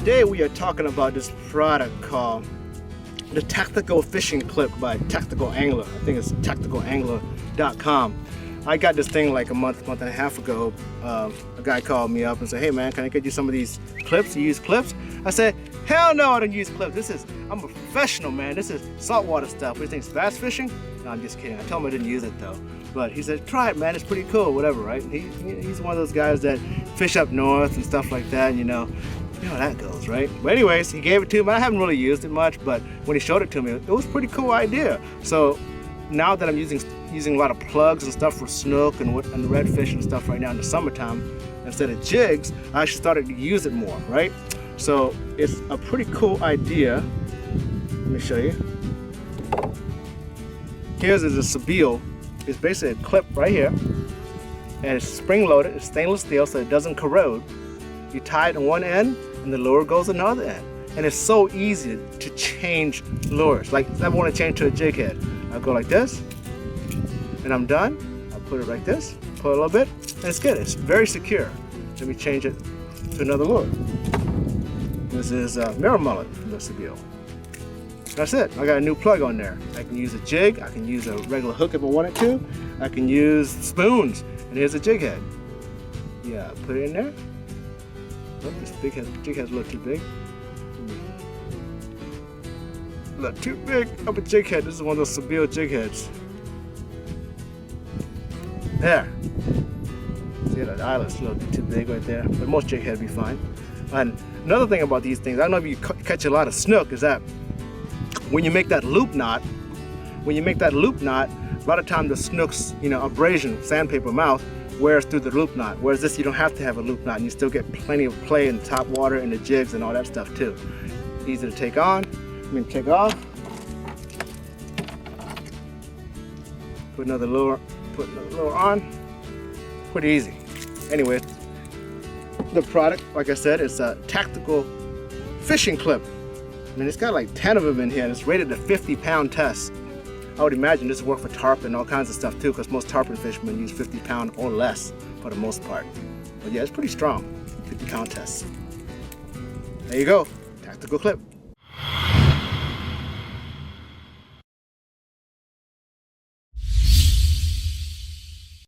today we are talking about this product called the Tactical Fishing Clip by Tactical Angler. I think it's tacticalangler.com. I got this thing like a month and a half ago. A guy called me up and said, hey man, can I get you some of these clips? You use clips? I said, hell no, I don't use clips. I'm a professional, man. This is saltwater stuff. What do you think, bass fishing? No, I'm just kidding. I told him I didn't use it though. But he said, try it, man. It's pretty cool, whatever, right? He's one of those guys that fish up north and stuff like that, and you know how that goes, right? But anyways, he gave it to me. I haven't really used it much, but when he showed it to me, it was a pretty cool idea. So now that I'm using a lot of plugs and stuff for snook and the redfish and stuff right now in the summertime, instead of jigs, I actually started to use it more, right? So it's a pretty cool idea. Let me show you. Here's a Sebile. It's basically a clip right here, and it's spring loaded. It's stainless steel, so it doesn't corrode. You tie it on one end, and the lure goes on the other end. And it's so easy to change lures. Like if I want to change to a jig head, I go like this, and I'm done. I put it like this, pull it a little bit, and it's good. It's very secure. Let me change it to another lure. This is mirror mullet from the Sebile. That's it. I got a new plug on there. I can use a jig. I can use a regular hook if I wanted to. I can use spoons. And here's a jig head. Yeah, put it in there. Oh, this jig head's a little too big. A little too big of a jig head. This is one of those Sebile jig heads. There. See that eyelet's a little bit too big right there, but most jig head would be fine. And another thing about these things, I don't know if you catch a lot of snook, is that when you make that loop knot, a lot of times the snook's, abrasion, sandpaper mouth, wears through the loop knot. Whereas this, you don't have to have a loop knot, and you still get plenty of play in the top water and the jigs and all that stuff too. Easy to take on, take off. Put another lure on. Pretty easy. Anyway, the product, like I said, is a Tactical Fishing Clip. I mean, it's got like 10 of them in here, and it's rated a 50-pound test. I would imagine this would work for tarpon and all kinds of stuff too, because most tarpon fishermen use 50-pound or less for the most part. But yeah, it's pretty strong, 50-pound test. There you go, Tactical Clip.